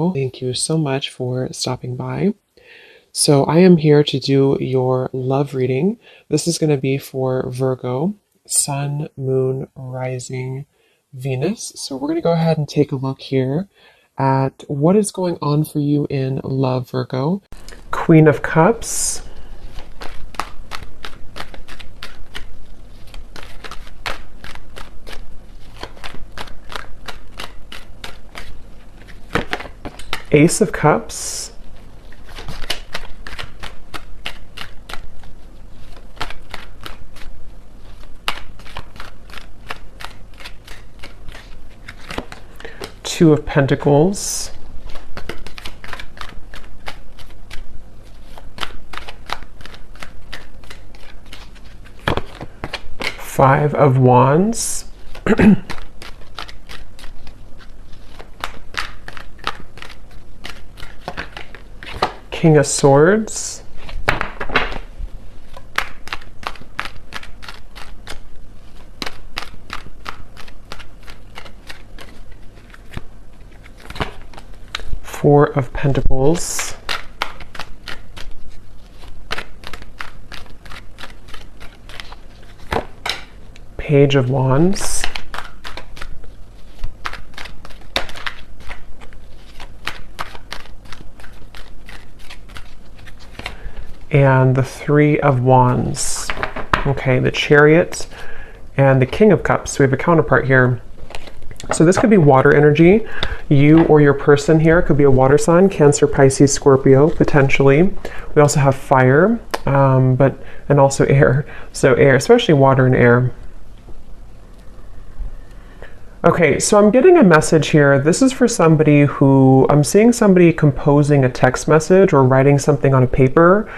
Virgo. Thank you so much for stopping by. So I am here to do your love reading. This is going to be for Virgo, Sun, Moon, Rising, Venus. So we're going to go ahead and take a look here at what is going on for you in love, Virgo. Queen of Cups. Ace of Cups. Two of Pentacles. Five of Wands. King of Swords. Four of Pentacles. Page of Wands. And the Three of Wands. Okay, the Chariot and the King of Cups. So we have a counterpart here. So this could be water energy. You or your person here could be a water sign, Cancer, Pisces, Scorpio, potentially. We also have fire, and also air. So air, especially water and air. Okay, so I'm getting a message here. This is for somebody who, I'm seeing somebody composing a text message or writing something on a paper.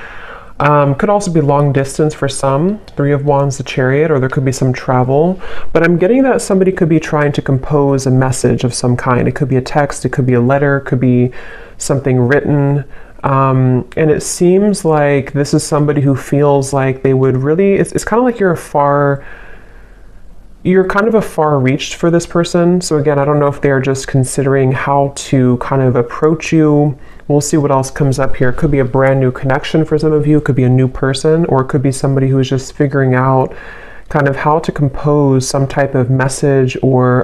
Could also be long distance for some, Three of Wands, the Chariot, or there could be some travel. But I'm getting that somebody could be trying to compose a message of some kind. It could be a text, it could be a letter, it could be something written. And it seems like this is somebody who feels like they would really, it's kind of like you're kind of a far reach for this person. So again, I don't know if they're just considering how to kind of approach you. We'll see what else comes up here. It could be a brand new connection for some of you. It could be a new person, or it could be somebody who is just figuring out kind of how to compose some type of message or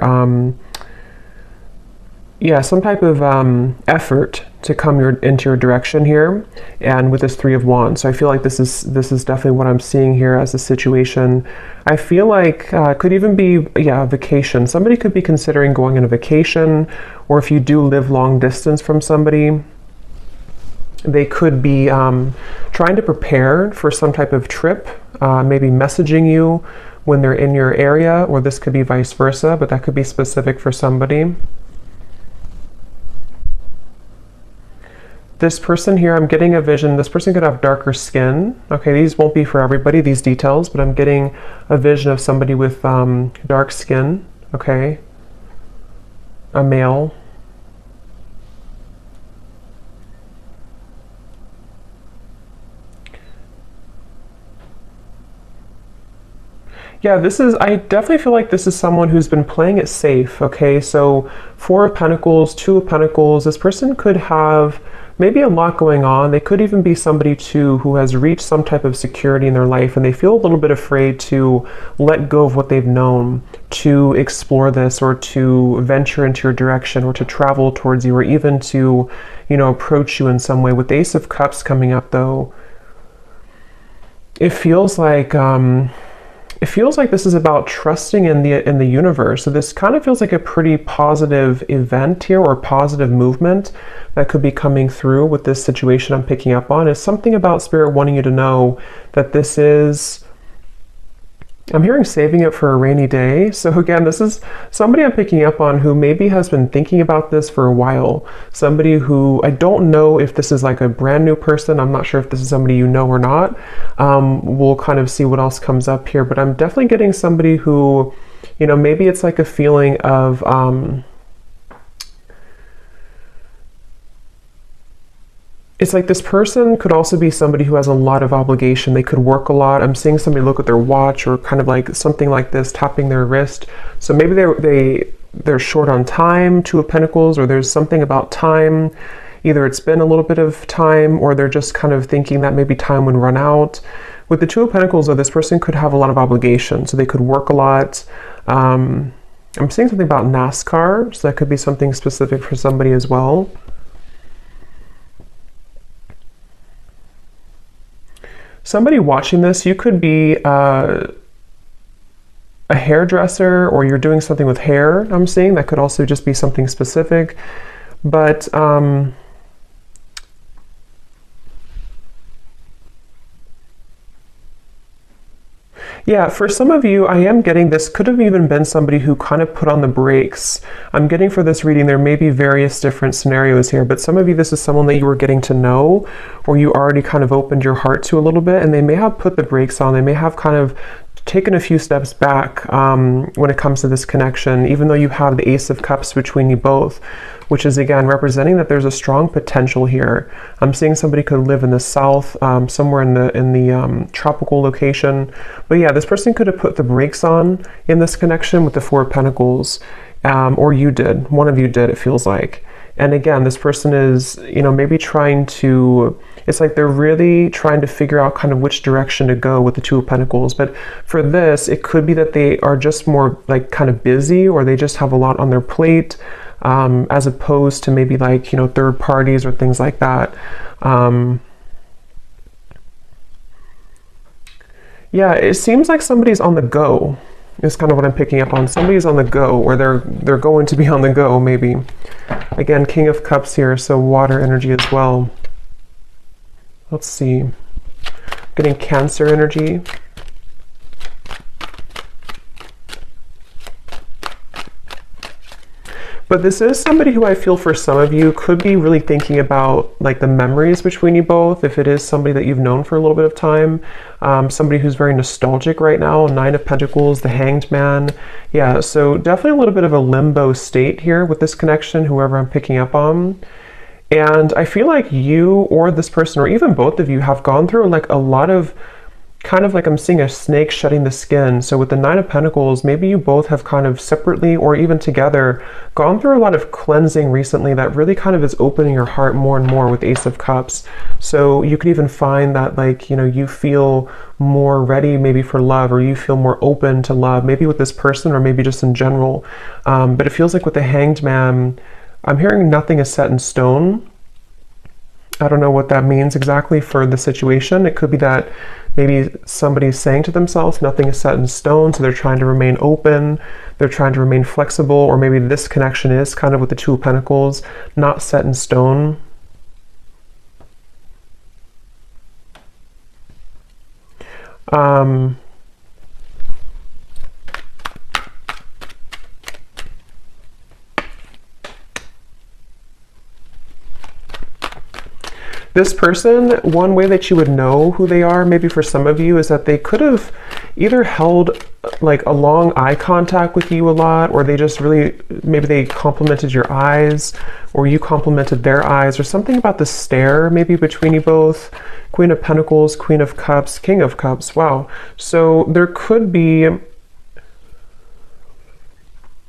some type of effort to come into your direction here. And with this Three of Wands, so I feel like this is definitely what I'm seeing here as a situation. I feel like it could even be a vacation. Somebody could be considering going on a vacation, or if you do live long distance from somebody, they could be trying to prepare for some type of trip, maybe messaging you when they're in your area, or this could be vice versa, but that could be specific for somebody. This person here, I'm getting a vision. This person could have darker skin. Okay, these won't be for everybody, these details, but I'm getting a vision of somebody with dark skin. Okay, a male. Yeah, I definitely feel like this is someone who's been playing it safe, okay? So Four of Pentacles, Two of Pentacles, this person could have maybe a lot going on. They could even be somebody too who has reached some type of security in their life, and they feel a little bit afraid to let go of what they've known, to explore this, or to venture into your direction, or to travel towards you, or even to, approach you in some way. With the Ace of Cups coming up though, it feels like this is about trusting in the universe. So this kind of feels like a pretty positive event here, or positive movement that could be coming through with this situation I'm picking up on. Is something about Spirit wanting you to know that this is, I'm hearing saving it for a rainy day. So again, this is somebody I'm picking up on who maybe has been thinking about this for a while. Somebody who, I don't know if this is like a brand new person. I'm not sure if this is somebody you know or not. We'll kind of see what else comes up here, but I'm definitely getting somebody who, maybe it's like a feeling of, it's like this person could also be somebody who has a lot of obligation. They could work a lot. I'm seeing somebody look at their watch, or kind of like something like this, tapping their wrist. So maybe they they're short on time, Two of Pentacles, or there's something about time. Either it's been a little bit of time, or they're just kind of thinking that maybe time would run out. With the Two of Pentacles, though, this person could have a lot of obligations, so they could work a lot. I'm seeing something about NASCAR, so that could be something specific for somebody as well. Somebody watching this, you could be a hairdresser, or you're doing something with hair, I'm seeing. That could also just be something specific. But yeah, for some of you, I am getting this could have even been somebody who kind of put on the brakes. I'm getting for this reading, there may be various different scenarios here, but some of you, this is someone that you were getting to know, or you already kind of opened your heart to a little bit, and they may have put the brakes on. They may have kind of taken a few steps back when it comes to this connection, even though you have the Ace of Cups between you both, which is again representing that there's a strong potential here. I'm seeing somebody could live in the south, somewhere in the tropical location. But yeah, this person could have put the brakes on in this connection with the Four of Pentacles, or you did. One of you did, it feels like. And again, this person is, maybe trying to, it's like they're really trying to figure out kind of which direction to go with the Two of Pentacles. But for this, it could be that they are just more like kind of busy, or they just have a lot on their plate, as opposed to maybe like, third parties or things like that. Yeah, it seems like somebody's on the go. Is kind of what I'm picking up on. Somebody's on the go, or they're going to be on the go, maybe. Again, King of Cups here, so water energy as well. Let's see. Getting Cancer energy. But this is somebody who I feel for some of you could be really thinking about like the memories between you both. If it is somebody that you've known for a little bit of time, somebody who's very nostalgic right now. Nine of Pentacles, the Hanged Man. Yeah, so definitely a little bit of a limbo state here with this connection, whoever I'm picking up on. And I feel like you or this person, or even both of you, have gone through like a lot of kind of like I'm seeing a snake shedding the skin. So with the Nine of Pentacles, maybe you both have kind of separately or even together gone through a lot of cleansing recently that really kind of is opening your heart more and more with Ace of Cups. So you could even find that like, you feel more ready maybe for love, or you feel more open to love, maybe with this person or maybe just in general. But it feels like with the Hanged Man, I'm hearing nothing is set in stone. I don't know what that means exactly for the situation. It could be that maybe somebody's saying to themselves, nothing is set in stone, so they're trying to remain open, they're trying to remain flexible, or maybe this connection is kind of with the Two of Pentacles, not set in stone. This person, one way that you would know who they are, maybe for some of you, is that they could have either held like a long eye contact with you a lot, or they just really, maybe they complimented your eyes, or you complimented their eyes, or something about the stare maybe between you both. Queen of Pentacles, Queen of Cups, King of Cups. Wow. So there could be,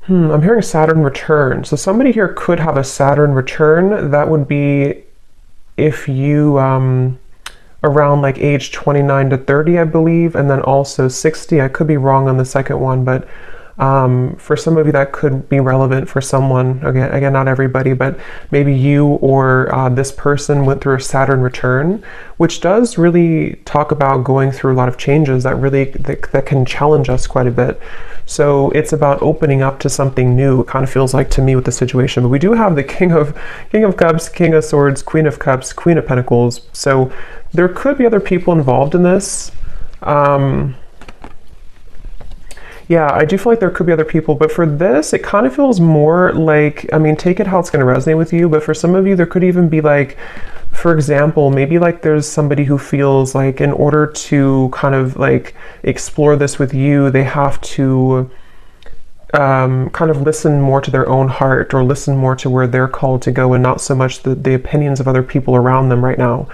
I'm hearing Saturn return. So somebody here could have a Saturn return. That would be if you around like age 29 to 30, I believe, and then also 60. I could be wrong on the second one, but for some of you that could be relevant for someone. Again, not everybody, but maybe you or this person went through a Saturn return, which does really talk about going through a lot of changes that can challenge us quite a bit. So it's about opening up to something new, it kind of feels like to me with the situation. But we do have the King of Cups, King of Swords, Queen of Cups, Queen of Pentacles. So there could be other people involved in this. Yeah, I do feel like there could be other people, but for this, it kind of feels more like, I mean, take it how it's going to resonate with you, but for some of you, there could even be like, for example, maybe like there's somebody who feels like in order to kind of like explore this with you, they have to kind of listen more to their own heart, or listen more to where they're called to go, and not so much the opinions of other people around them right now.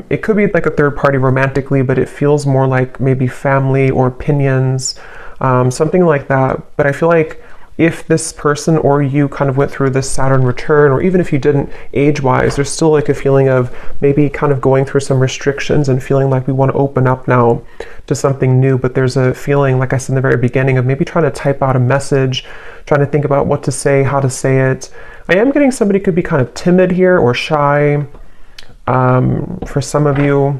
It could be like a third party romantically, but it feels more like maybe family or opinions, something like that. But I feel like if this person or you kind of went through this Saturn return, or even if you didn't age-wise, there's still like a feeling of maybe kind of going through some restrictions and feeling like we want to open up now to something new. But there's a feeling, like I said in the very beginning, of maybe trying to type out a message, trying to think about what to say, how to say it. I am getting somebody could be kind of timid here or shy for some of you.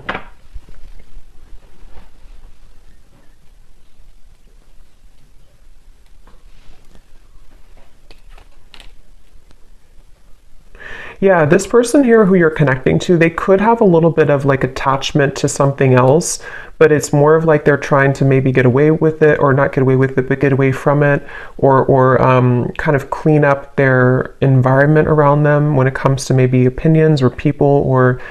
Yeah, this person here who you're connecting to, they could have a little bit of like attachment to something else, but it's more of like they're trying to maybe get away with it, or not get away with it, but get away from it, or kind of clean up their environment around them when it comes to maybe opinions or people, or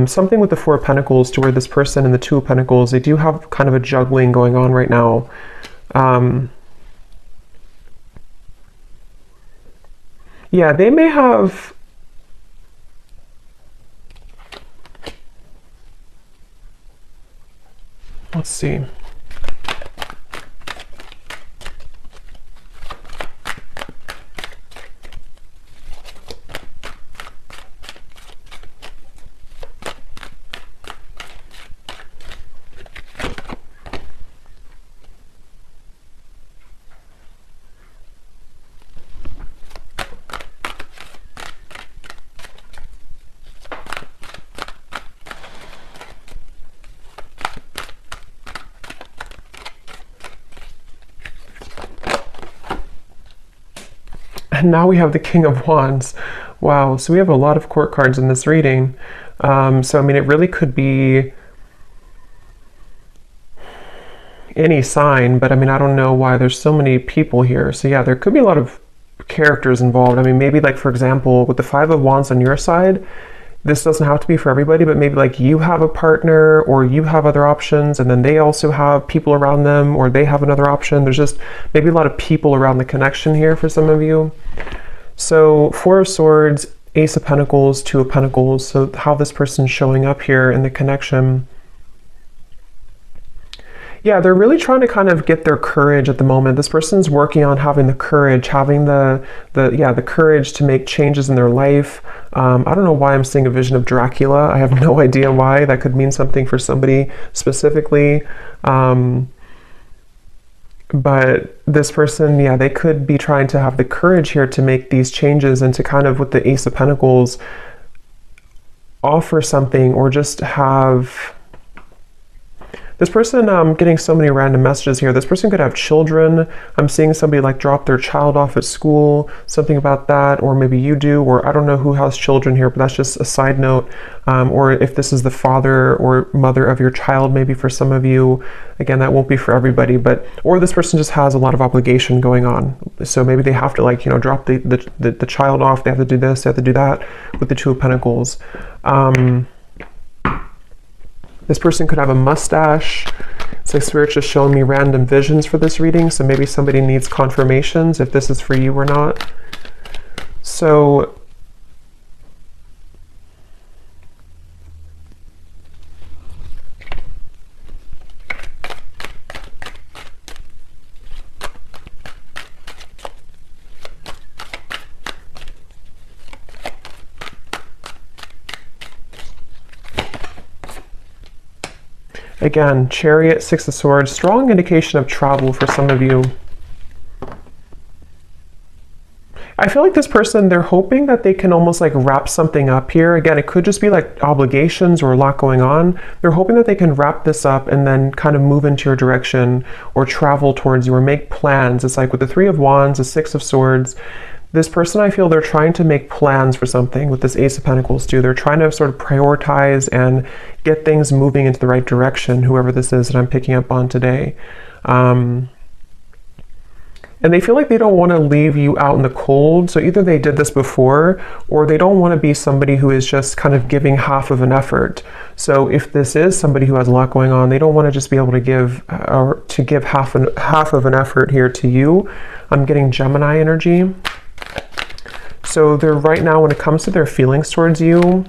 something with the Four of Pentacles, to where this person and the Two of Pentacles, they do have kind of a juggling going on right now. Yeah, they may have... Let's see. And now we have the King of Wands. Wow, so we have a lot of court cards in this reading. So, I mean, it really could be any sign, but I mean, I don't know why there's so many people here. So yeah, there could be a lot of characters involved. I mean, maybe like, for example, with the Five of Wands on your side, this doesn't have to be for everybody, but maybe like you have a partner, or you have other options, and then they also have people around them, or they have another option. There's just maybe a lot of people around the connection here for some of you. So Four of Swords, Ace of Pentacles, Two of Pentacles. So how this person's showing up here in the connection. Yeah, they're really trying to kind of get their courage at the moment. This person's working on having the courage, having the courage to make changes in their life. I don't know why I'm seeing a vision of Dracula. I have no idea why. That could mean something for somebody specifically. But this person, yeah, they could be trying to have the courage here to make these changes, and to kind of, with the Ace of Pentacles, offer something, or just have... This person, getting so many random messages here. This person could have children. I'm seeing somebody like drop their child off at school, something about that, or maybe you do, or I don't know who has children here, but that's just a side note. Or if this is the father or mother of your child, maybe for some of you. Again, that won't be for everybody, but, or this person just has a lot of obligation going on. So maybe they have to, like, you know, drop the child off. They have to do this, they have to do that with the Two of Pentacles. This person could have a mustache. It's like Spirit's just showing me random visions for this reading, so maybe somebody needs confirmations if this is for you or not. So again, Chariot, Six of Swords, strong indication of travel for some of you. I feel like this person, they're hoping that they can almost like wrap something up here. Again, it could just be like obligations or a lot going on. They're hoping that they can wrap this up and then kind of move into your direction, or travel towards you, or make plans. It's like with the Three of Wands, the Six of Swords, this person, I feel they're trying to make plans for something. With this Ace of Pentacles too, they're trying to sort of prioritize and get things moving into the right direction, whoever this is that I'm picking up on today. And they feel like they don't want to leave you out in the cold. So either they did this before, or they don't want to be somebody who is just kind of giving half of an effort. So if this is somebody who has a lot going on, they don't want to just be able to give, or to give half of an effort here to you. I'm getting Gemini energy. So they're right now, when it comes to their feelings towards you,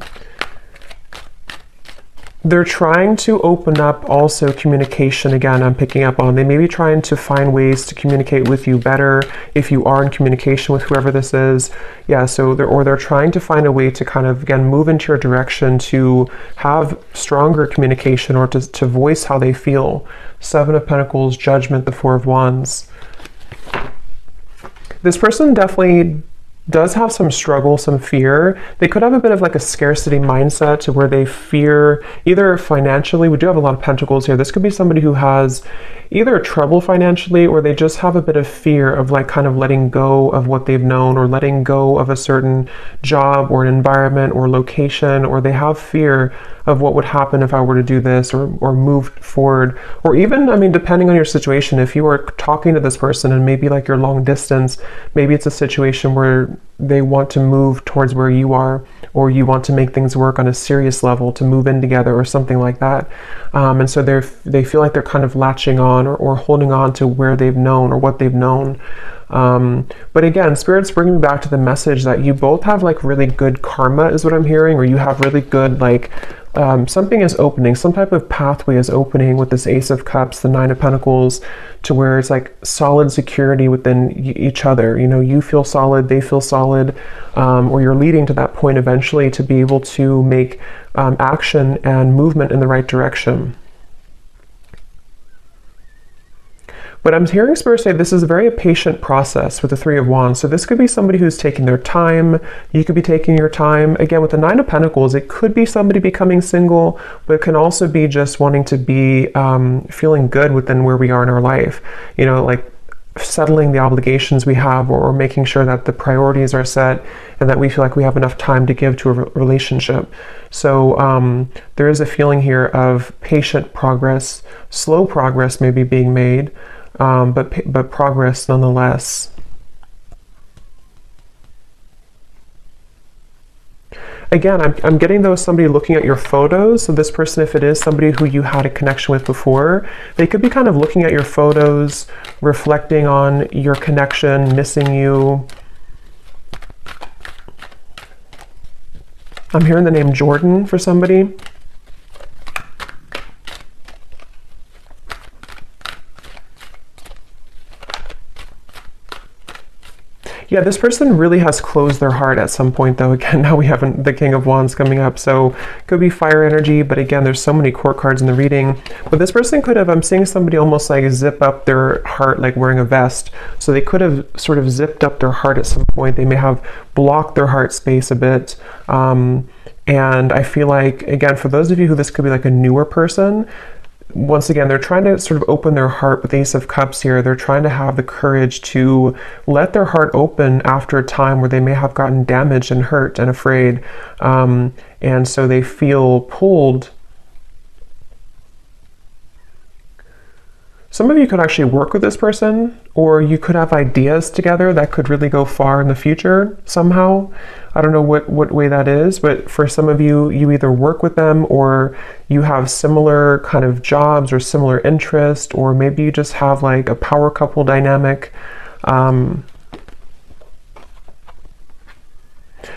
They're trying to open up also communication. Again, I'm picking up on, they may be trying to find ways to communicate with you better if you are in communication with whoever this is. Yeah, so they're trying to find a way to kind of, again, move into your direction to have stronger communication or to voice how they feel. Seven of Pentacles, Judgment, the Four of Wands. This person definitely does have some struggle, some fear. They could have a bit of like a scarcity mindset to where they fear either financially. We do have a lot of pentacles here. This could be somebody who has either trouble financially, or they just have a bit of fear of like kind of letting go of what they've known, or letting go of a certain job or an environment or location, or they have fear of what would happen if I were to do this or move forward. Or even, I mean, depending on your situation, if you are talking to this person and maybe like you're long distance, maybe it's a situation where they want to move towards where you are, or you want to make things work on a serious level to move in together or something like that. And so they feel like they're kind of latching on or holding on to where they've known or what they've known. But again, Spirit's bringing me back to the message that you both have like really good karma is what I'm hearing, or you have really good like something is opening, some type of pathway is opening with this Ace of Cups, the Nine of Pentacles, to where it's like solid security within each other. You know, you feel solid, they feel solid, or you're leading to that point eventually to be able to make action and movement in the right direction. But I'm hearing Spirit say this is a very patient process with the Three of Wands. So this could be somebody who's taking their time. You could be taking your time. Again, with the Nine of Pentacles, it could be somebody becoming single, but it can also be just wanting to be feeling good within where we are in our life. You know, like settling the obligations we have, or making sure that the priorities are set and that we feel like we have enough time to give to a relationship. So there is a feeling here of patient progress, slow progress maybe being made, but progress nonetheless. Again, I'm getting though somebody looking at your photos. So this person, if it is somebody who you had a connection with before, they could be kind of looking at your photos, reflecting on your connection, missing you. I'm hearing the name Jordan for somebody. Yeah, this person really has closed their heart at some point, though. Again, now we have the King of Wands coming up, so could be fire energy, but again, there's so many court cards in the reading. But this person could have, I'm seeing somebody almost like zip up their heart like wearing a vest. So they could have sort of zipped up their heart at some point. They may have blocked their heart space a bit. And I feel like, again, for those of you who this could be like a newer person, once again, they're trying to sort of open their heart with the Ace of Cups here. They're trying to have the courage to let their heart open after a time where they may have gotten damaged and hurt and afraid. And so they feel pulled. Some of you could actually work with this person, or you could have ideas together that could really go far in the future somehow. I don't know what way that is, but for some of you, you either work with them, or you have similar kind of jobs or similar interest, or maybe you just have like a power couple dynamic.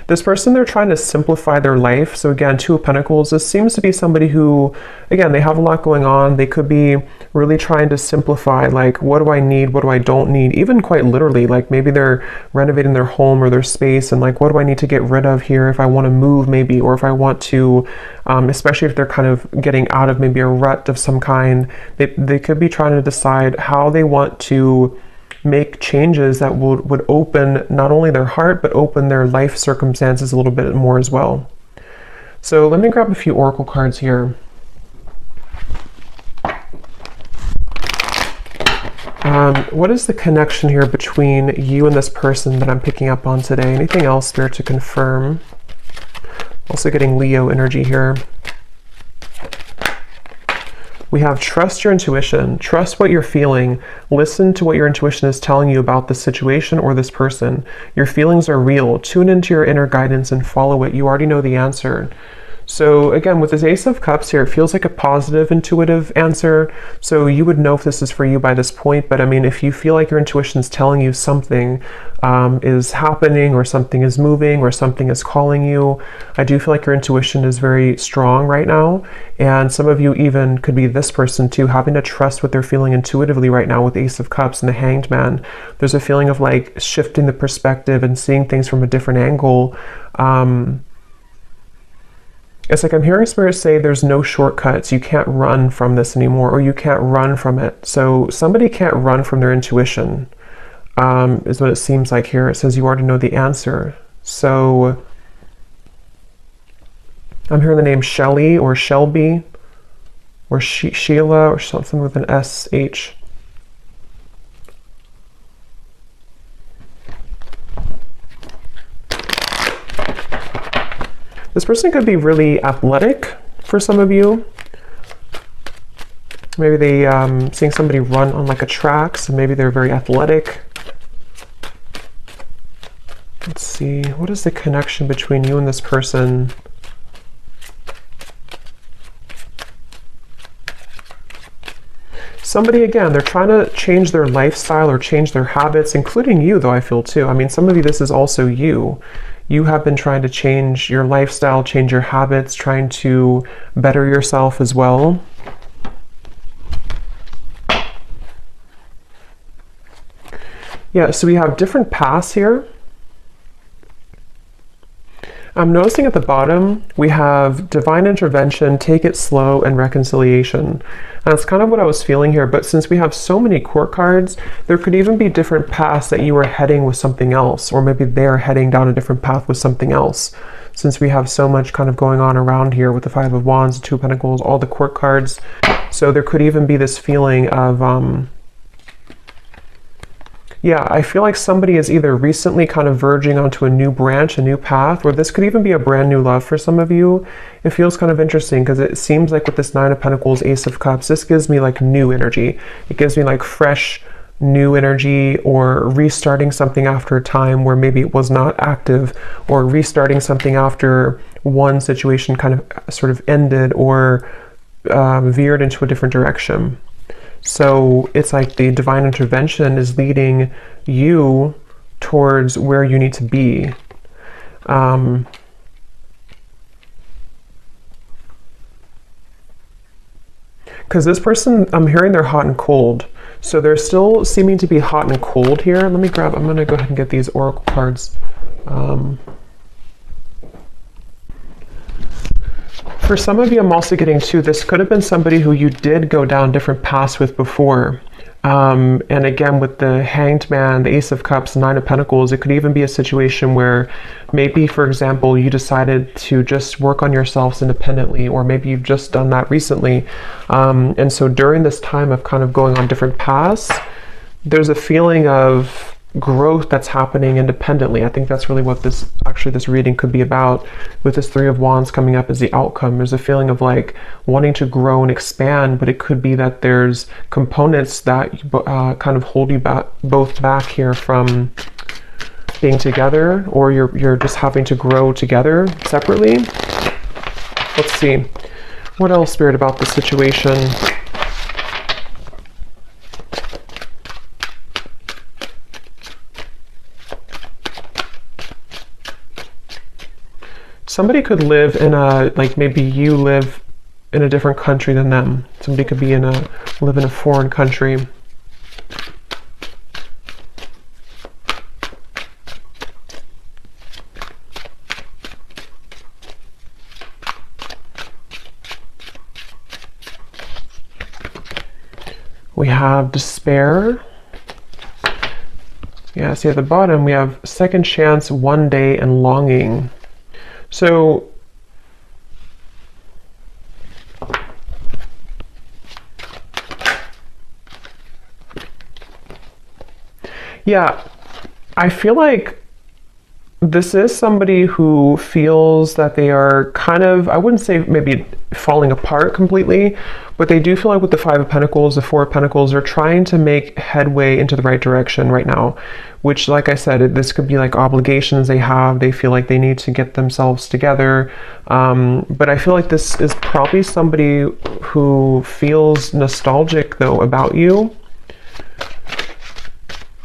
This person, they're trying to simplify their life. So again, Two of Pentacles, this seems to be somebody who, again, they have a lot going on. They could be really trying to simplify, like, what do I need? What do I don't need? Even quite literally, like maybe they're renovating their home or their space, and like, what do I need to get rid of here if I want to move maybe, or if I want to, especially if they're kind of getting out of maybe a rut of some kind, they could be trying to decide how they want to make changes that would open not only their heart, but open their life circumstances a little bit more as well. So let me grab a few oracle cards here. What is the connection here between you and this person that I'm picking up on today? Anything else, Spirit, to confirm? Also getting Leo energy here. We have trust your intuition, trust what you're feeling, listen to what your intuition is telling you about the situation or this person. Your feelings are real. Tune into your inner guidance and follow it. You already know the answer. So again, with this Ace of Cups here, it feels like a positive, intuitive answer. So you would know if this is for you by this point. But I mean, if you feel like your intuition is telling you something is happening, or something is moving, or something is calling you, I do feel like your intuition is very strong right now. And some of you even could be this person too, having to trust what they're feeling intuitively right now with Ace of Cups and the Hanged Man. There's a feeling of like shifting the perspective and seeing things from a different angle. It's like I'm hearing Spirit say there's no shortcuts. You can't run from this anymore, or you can't run from it. So somebody can't run from their intuition, is what it seems like here. It says you already know the answer. So I'm hearing the name Shelly or Shelby or Sheila or something with an SH. This person could be really athletic for some of you. Maybe they seeing somebody run on like a track, so maybe they're very athletic. Let's see, what is the connection between you and this person? Somebody, again, they're trying to change their lifestyle or change their habits, including you though, I feel too. I mean, some of you, this is also you. You have been trying to change your lifestyle, change your habits, trying to better yourself as well. Yeah, so we have different paths here. I'm noticing at the bottom, we have divine intervention, take it slow, and reconciliation. And that's kind of what I was feeling here, but since we have so many court cards, there could even be different paths that you are heading with something else, or maybe they're heading down a different path with something else. Since we have so much kind of going on around here with the Five of Wands, the Two of Pentacles, all the court cards. So there could even be this feeling of, yeah, I feel like somebody is either recently kind of verging onto a new branch, a new path, or this could even be a brand new love for some of you. It feels kind of interesting because it seems like with this Nine of Pentacles, Ace of Cups, this gives me like new energy. It gives me like fresh, new energy, or restarting something after a time where maybe it was not active, or restarting something after one situation kind of sort of ended or veered into a different direction. So it's like the divine intervention is leading you towards where you need to be. Because this person, I'm hearing they're hot and cold. So they're still seeming to be hot and cold here. Let me grab, I'm going to go ahead and get these oracle cards. For some of you, I'm also getting too, this could have been somebody who you did go down different paths with before. And again, with the Hanged Man, the Ace of Cups, Nine of Pentacles, it could even be a situation where maybe, for example, you decided to just work on yourselves independently, or maybe you've just done that recently. And so during this time of kind of going on different paths, there's a feeling of growth that's happening independently. I think that's really what this reading could be about, with this Three of Wands coming up as the outcome. There's a feeling of like wanting to grow and expand, but it could be that there's components that kind of hold you both back here from being together, or you're just having to grow together separately. Let's see. What else, Spirit, about the situation? Somebody could live in a, like maybe you live in a different country than them. Somebody could be live in a foreign country. We have despair. Yeah, see at the bottom we have second chance, one day, and longing. So yeah, I feel like this is somebody who feels that they are kind of, I wouldn't say maybe falling apart completely, but they do feel like with the Five of Pentacles, the Four of Pentacles, they're trying to make headway into the right direction right now, which, like I said, this could be like obligations they have. They feel like they need to get themselves together. But I feel like this is probably somebody who feels nostalgic, though, about you.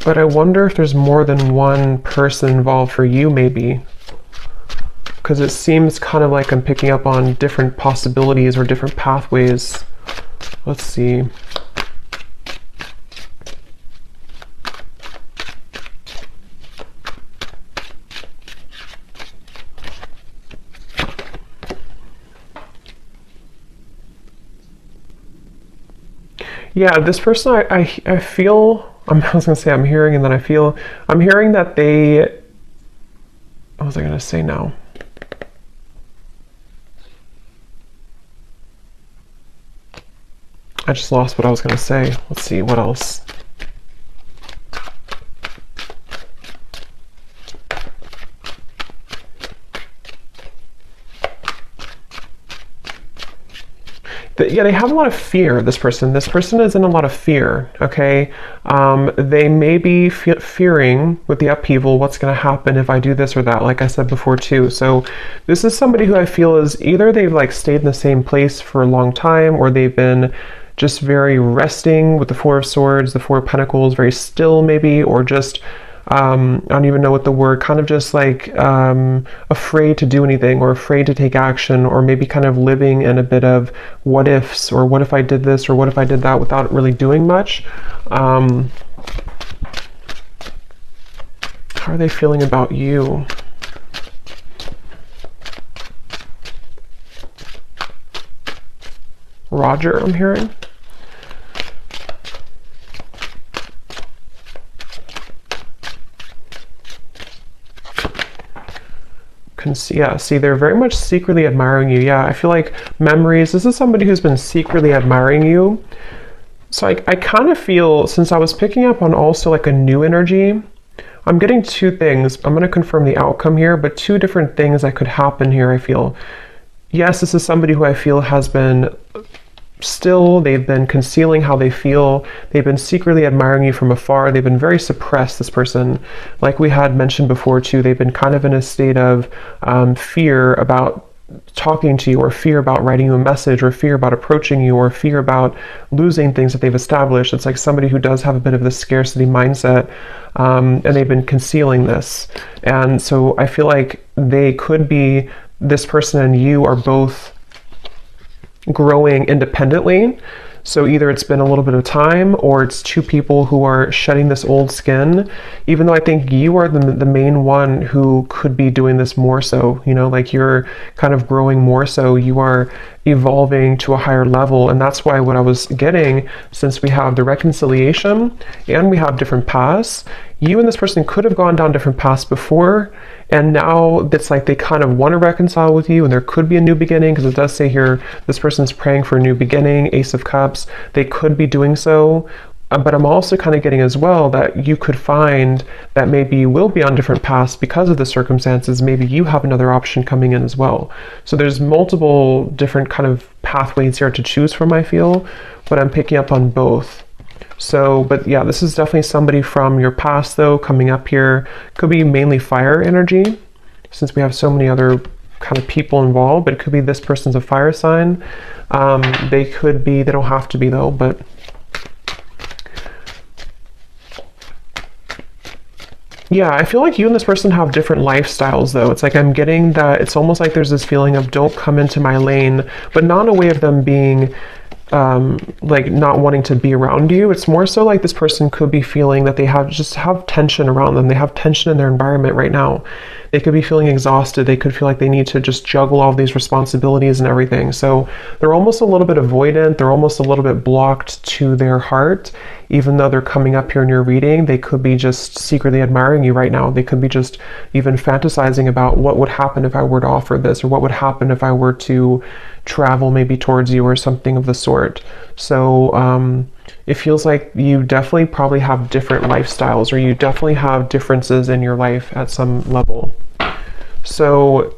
But I wonder if there's more than one person involved for you, maybe. Because it seems kind of like I'm picking up on different possibilities or different pathways. Let's see. Yeah, this person, I feel, I was going to say I'm hearing, and then I'm hearing that they, what was I going to say now? I just lost what I was going to say. Let's see, what else? Yeah, they have a lot of fear, this person. This person is in a lot of fear, okay? They may be fearing with the upheaval what's going to happen if I do this or that, like I said before too. So this is somebody who I feel is either they've like stayed in the same place for a long time, or they've been just very resting with the Four of Swords, the Four of Pentacles, very still maybe, or just I don't even know what the word, kind of just like afraid to do anything, or afraid to take action, or maybe kind of living in a bit of what ifs, or what if I did this, or what if I did that, without really doing much. How are they feeling about you? Roger, I'm hearing. Yeah, see, they're very much secretly admiring you. Yeah, I feel like memories, this is somebody who's been secretly admiring you. So I kind of feel, since I was picking up on also like a new energy, I'm getting two things. I'm going to confirm the outcome here, but two different things that could happen here, I feel. Yes, this is somebody who I feel has been still, they've been concealing how they feel, they've been secretly admiring you from afar, they've been very suppressed, this person. Like we had mentioned before too, they've been kind of in a state of fear about talking to you, or fear about writing you a message, or fear about approaching you, or fear about losing things that they've established. It's like somebody who does have a bit of the scarcity mindset, and they've been concealing this. And so I feel like they could be, this person and you are both growing independently. So either it's been a little bit of time, or it's two people who are shedding this old skin, even though I think you are the main one who could be doing this more so, you know, like you're kind of growing more so, you are evolving to a higher level. And that's why what I was getting, since we have the reconciliation and we have different paths, you and this person could have gone down different paths before, and now it's like they kind of want to reconcile with you, and there could be a new beginning, because it does say here this person's praying for a new beginning, Ace of Cups. They could be doing so, but I'm also kind of getting as well that you could find that maybe you will be on different paths because of the circumstances. Maybe you have another option coming in as well. So there's multiple different kind of pathways here to choose from, I feel, but I'm picking up on both. So, but yeah, this is definitely somebody from your past though coming up here. Could be mainly fire energy, since we have so many other kind of people involved, but it could be this person's a fire sign. They could be, they don't have to be though, but yeah, I feel like you and this person have different lifestyles though. It's like I'm getting that it's almost like there's this feeling of don't come into my lane, but not in a way of them being like not wanting to be around you. It's more so like this person could be feeling that they have tension around them. They have tension in their environment right now. They could be feeling exhausted. They could feel like they need to just juggle all these responsibilities and everything. So they're almost a little bit avoidant. They're almost a little bit blocked to their heart. Even though they're coming up here in your reading, they could be just secretly admiring you right now. They could be just even fantasizing about what would happen if I were to offer this, or what would happen if I were to travel maybe towards you, or something of the sort. So it feels like you definitely probably have different lifestyles, or you definitely have differences in your life at some level. So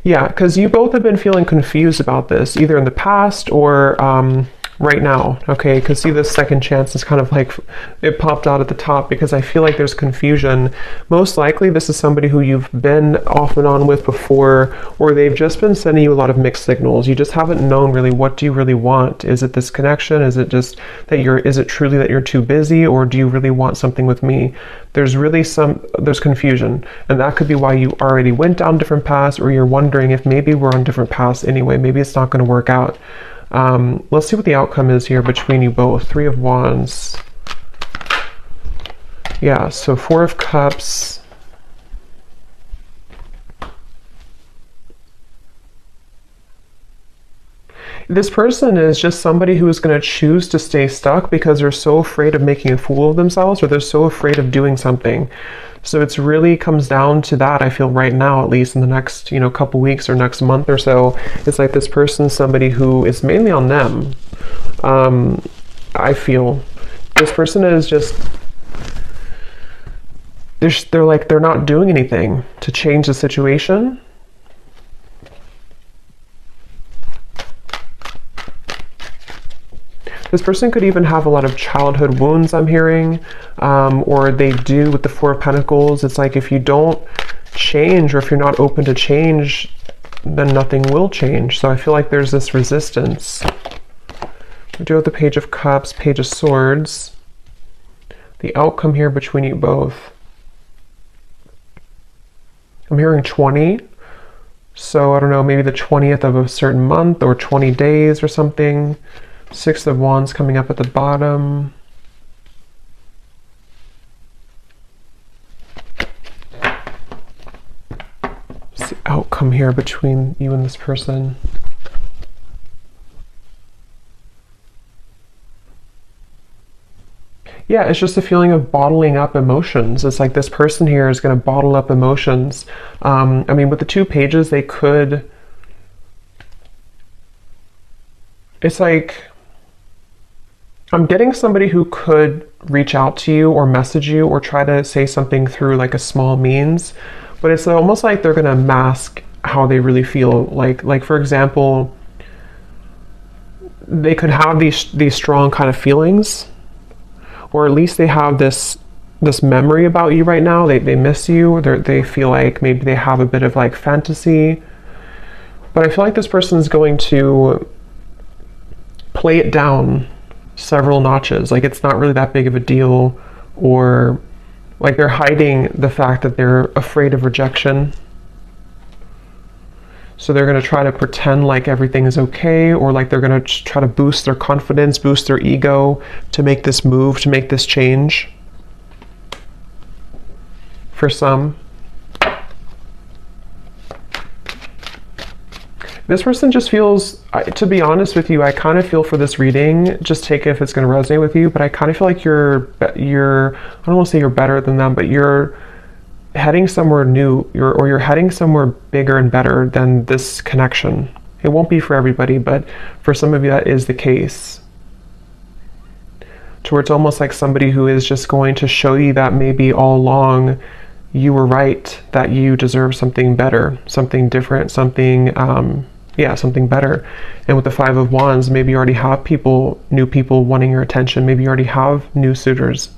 yeah, because you both have been feeling confused about this, either in the past or right now, okay? Because see, this second chance is kind of like, it popped out at the top because I feel like there's confusion. Most likely this is somebody who you've been off and on with before, or they've just been sending you a lot of mixed signals. You just haven't known really, what do you really want? Is it this connection? Is it just that is it truly that you're too busy, or do you really want something with me? There's really there's confusion, and that could be why you already went down different paths, or you're wondering if maybe we're on different paths anyway, maybe it's not going to work out. Let's see what the outcome is here between you both. 3 of Wands. Yeah, so 4 of Cups. This person is just somebody who is going to choose to stay stuck because they're so afraid of making a fool of themselves, or they're so afraid of doing something. So it's really comes down to that, I feel, right now, at least in the next, couple weeks or next month or so. It's like this person's somebody who is mainly on them. I feel this person is just, they're not doing anything to change the situation. This person could even have a lot of childhood wounds, I'm hearing, or they do with the 4 of Pentacles. It's like if you don't change, or if you're not open to change, then nothing will change. So I feel like there's this resistance. We do have the Page of Cups, Page of Swords. The outcome here between you both. I'm hearing 20. So I don't know, maybe the 20th of a certain month or 20 days or something. 6 of Wands coming up at the bottom. What's the outcome here between you and this person? Yeah, it's just a feeling of bottling up emotions. It's like this person here is going to bottle up emotions. I mean, with the 2 pages, they could... It's like... I'm getting somebody who could reach out to you or message you or try to say something through like a small means, but it's almost like they're going to mask how they really feel. Like for example, they could have these strong kind of feelings, or at least they have this memory about you right now. They miss you, or they feel like maybe they have a bit of like fantasy, but I feel like this person is going to play it down several notches. Like it's not really that big of a deal, or like they're hiding the fact that they're afraid of rejection. So they're going to try to pretend like everything is okay, or like they're going to try to boost their confidence, boost their ego to make this move, to make this change. For some. This person just feels, to be honest with you, I kind of feel for this reading, just take it if it's going to resonate with you, but I kind of feel like you're, I don't want to say you're better than them, but you're heading somewhere new, or you're heading somewhere bigger and better than this connection. It won't be for everybody, but for some of you that is the case. To where it's almost like somebody who is just going to show you that maybe all along you were right, that you deserve something better, something different, something something better. And with the 5 of Wands, maybe you already have new people wanting your attention. Maybe you already have new suitors.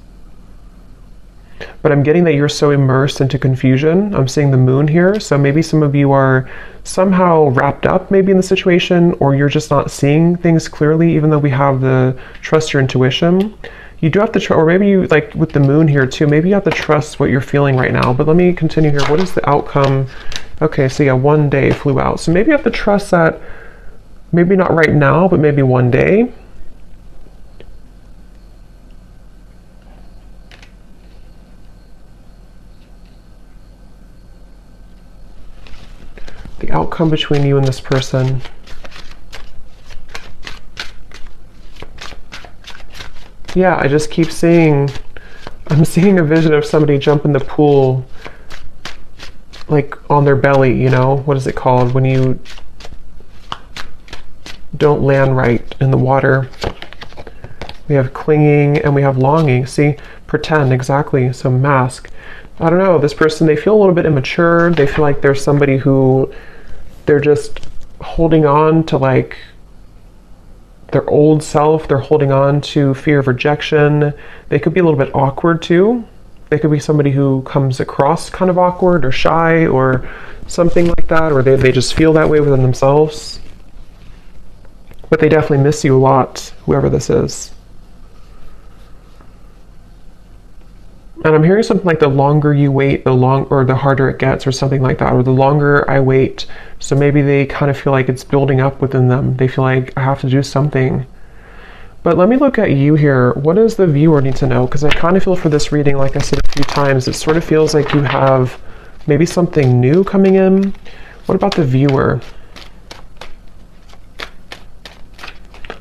But I'm getting that you're so immersed into confusion. I'm seeing the moon here. So maybe some of you are somehow wrapped up maybe in the situation, or you're just not seeing things clearly, even though we have the trust your intuition. You do have to trust, or maybe you, like with the moon here too, maybe you have to trust what you're feeling right now. But let me continue here. What is the outcome? Okay, so yeah, 1 day flew out. So maybe you have to trust that, maybe not right now, but maybe one day. The outcome between you and this person. Yeah, I just keep seeing I'm seeing a vision of somebody jump in the pool, like on their belly, you know? What is it called when you don't land right in the water? We have clinging and we have longing. See, pretend, exactly. So mask. I don't know, this person, they feel a little bit immature. They feel like there's somebody who they're just holding on to, like their old self. They're holding on to fear of rejection. They could be a little bit awkward too. They could be somebody who comes across kind of awkward or shy or something like that, or they just feel that way within themselves. But they definitely miss you a lot, whoever this is. And I'm hearing something like the longer you wait, the harder it gets, or something like that, or the longer I wait. So maybe they kind of feel like it's building up within them. They feel like I have to do something. But let me look at you here. What does the viewer need to know? Because I kind of feel for this reading, like I said a few times, it sort of feels like you have maybe something new coming in. What about the viewer?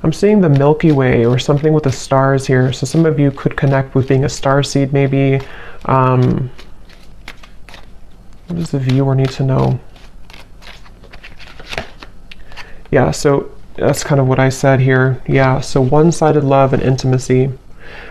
I'm seeing the Milky Way or something with the stars here. So some of you could connect with being a star seed maybe. What does the viewer need to know? Yeah, so that's kind of what I said here. Yeah, so one-sided love and intimacy.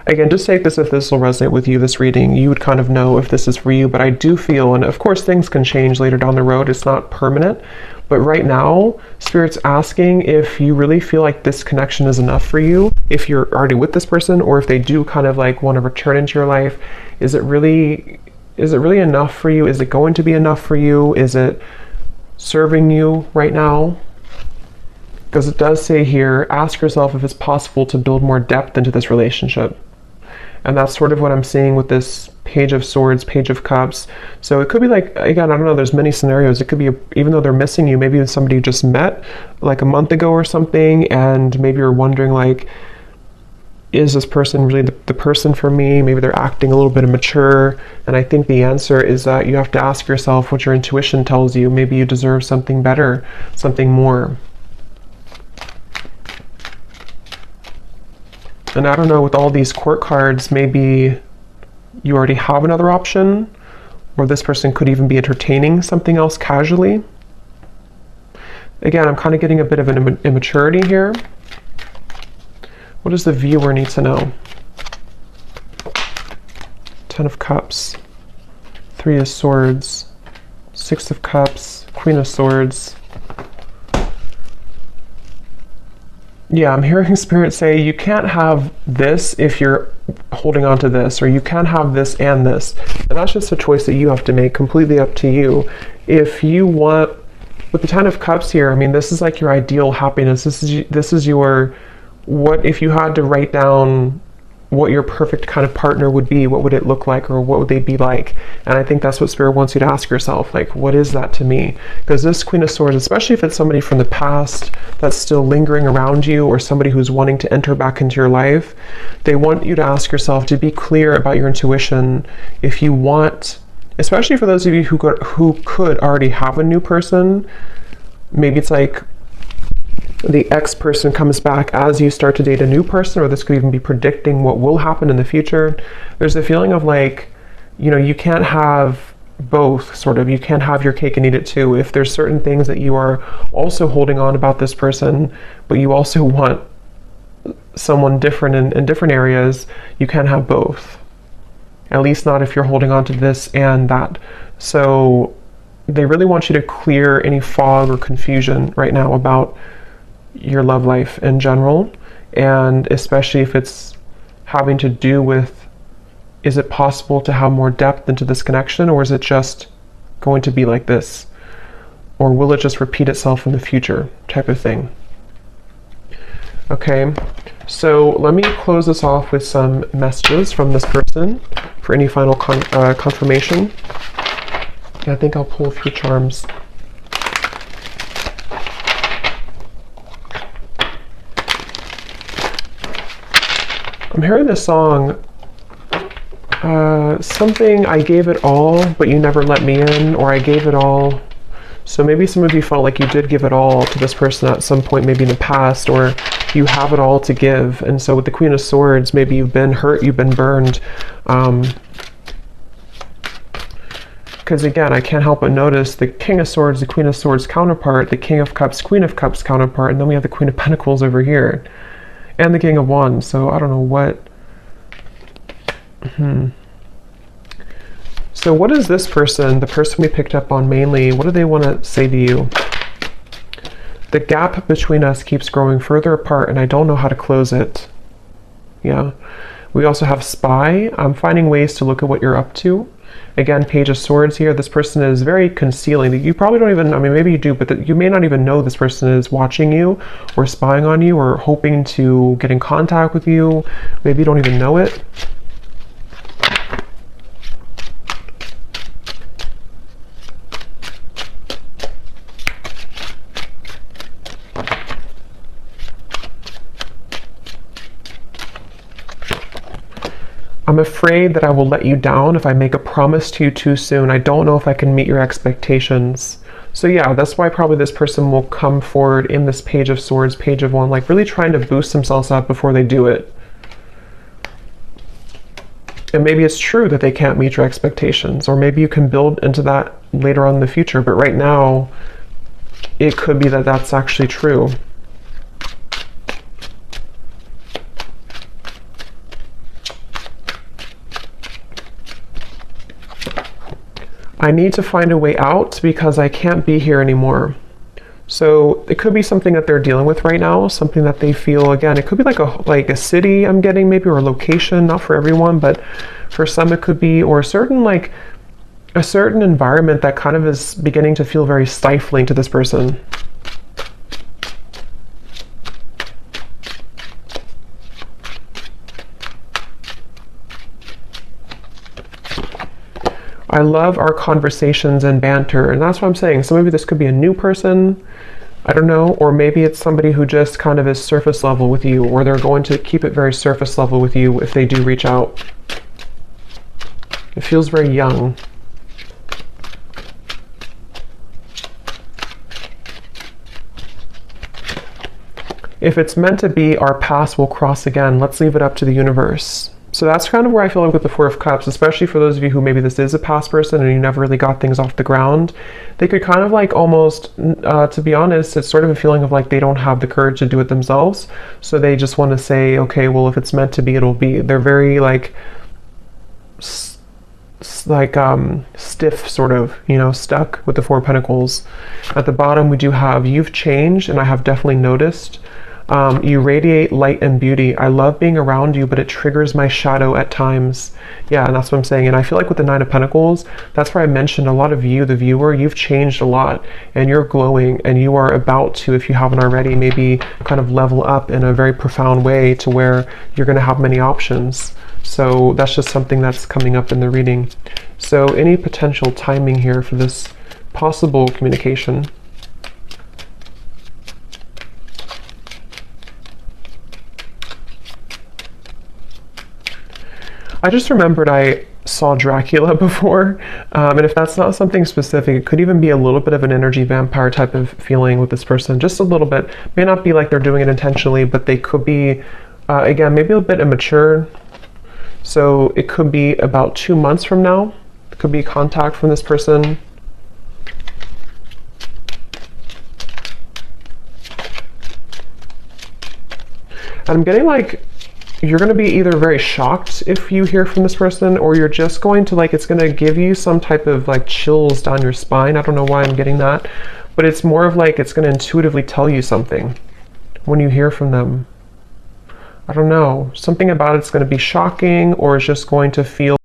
Again, just take this if this will resonate with you, this reading. You would kind of know if this is for you, but I do feel, and of course things can change later down the road, it's not permanent, but right now, Spirit's asking if you really feel like this connection is enough for you, if you're already with this person, or if they do kind of like want to return into your life. Is it really enough for you? Is it going to be enough for you? Is it serving you right now? Because it does say here, ask yourself if it's possible to build more depth into this relationship. And that's sort of what I'm seeing with this Page of Swords, Page of Cups. So it could be like, again, I don't know, there's many scenarios. It could be, even though they're missing you, maybe it's somebody you just met like a month ago or something, and maybe you're wondering like, is this person really the person for me? Maybe they're acting a little bit immature. And I think the answer is that you have to ask yourself what your intuition tells you. Maybe you deserve something better, something more. And I don't know, with all these court cards, maybe you already have another option, or this person could even be entertaining something else casually. Again, I'm kind of getting a bit of an immaturity here. What does the viewer need to know? Ten of Cups, Three of Swords, Six of Cups, Queen of Swords. Yeah, I'm hearing Spirit say you can't have this if you're holding on to this, or you can't have this and this. And that's just a choice that you have to make, completely up to you. If you want, with the Ten of Cups here, I mean, this is like your ideal happiness. This is your, what if you had to write down what your perfect kind of partner would be, what would it look like, or what would they be like? And I think that's what Spirit wants you to ask yourself, like, what is that to me? Because this Queen of Swords, especially if it's somebody from the past that's still lingering around you, or somebody who's wanting to enter back into your life, they want you to ask yourself to be clear about your intuition. If you want, especially for those of you who could already have a new person, maybe it's like the ex person comes back as you start to date a new person, or this could even be predicting what will happen in the future. There's a feeling of like, you know, you can't have both, sort of. You can't have your cake and eat it too. If there's certain things that you are also holding on about this person, but you also want someone different in different areas, you can't have both. At least not if you're holding on to this and that. So they really want you to clear any fog or confusion right now about your love life in general, and especially if it's having to do with, is it possible to have more depth into this connection, or is it just going to be like this, or will it just repeat itself in the future, type of thing. Okay, so let me close this off with some messages from this person for any final confirmation. I think I'll pull a few charms. I'm hearing this song, something, I gave it all, but you never let me in, or I gave it all. So maybe some of you felt like you did give it all to this person at some point, maybe in the past, or you have it all to give. And so with the Queen of Swords, maybe you've been hurt, you've been burned. Because again, I can't help but notice the King of Swords, the Queen of Swords counterpart, the King of Cups, Queen of Cups counterpart, and then we have the Queen of Pentacles over here. And the King of Wands, so I don't know what... So what is this person, the person we picked up on mainly, what do they want to say to you? The gap between us keeps growing further apart and I don't know how to close it. Yeah. We also have Spy. I'm finding ways to look at what you're up to. Again, Page of Swords here. This person is very concealing. You probably don't even, I mean, maybe you do, but you may not even know this person is watching you or spying on you or hoping to get in contact with you. Maybe you don't even know it. I'm afraid that I will let you down if I make a promise to you too soon. I don't know if I can meet your expectations. So yeah, that's why probably this person will come forward in this Page of Swords, Page of Wands, like really trying to boost themselves up before they do it. And maybe it's true that they can't meet your expectations, or maybe you can build into that later on in the future, but right now it could be that that's actually true. I need to find a way out because I can't be here anymore. So it could be something that they're dealing with right now, something that they feel, again, it could be like a city I'm getting maybe, or a location, not for everyone, but for some it could be, or a certain environment that kind of is beginning to feel very stifling to this person. I love our conversations and banter, and that's what I'm saying. So maybe this could be a new person, I don't know, or maybe it's somebody who just kind of is surface level with you, or they're going to keep it very surface level with you if they do reach out. It feels very young. If it's meant to be, our paths will cross again. Let's leave it up to the universe. So that's kind of where I feel like with the Four of Cups, especially for those of you who maybe this is a past person and you never really got things off the ground, they could kind of like almost, to be honest, it's sort of a feeling of like they don't have the courage to do it themselves. So they just want to say, okay, well, if it's meant to be, it'll be. They're very like stiff, sort of, you know, stuck with the Four of Pentacles. At the bottom, we do have, you've changed, and I have definitely noticed. You radiate light and beauty. I love being around you, but it triggers my shadow at times. Yeah, and that's what I'm saying. And I feel like with the Nine of Pentacles, that's where I mentioned a lot of you, the viewer, you've changed a lot and you're glowing, and you are about to, if you haven't already, maybe kind of level up in a very profound way to where you're going to have many options. So that's just something that's coming up in the reading. So any potential timing here for this possible communication? I just remembered I saw Dracula before, and if that's not something specific, it could even be a little bit of an energy vampire type of feeling with this person, just a little bit. May not be like they're doing it intentionally, but they could be, again, maybe a bit immature. So it could be about 2 months from now. It could be contact from this person. And I'm getting like, you're going to be either very shocked if you hear from this person, or you're just going to like, it's going to give you some type of like chills down your spine. I don't know why I'm getting that, but it's more of like, it's going to intuitively tell you something when you hear from them. I don't know, something about it's going to be shocking, or it's just going to feel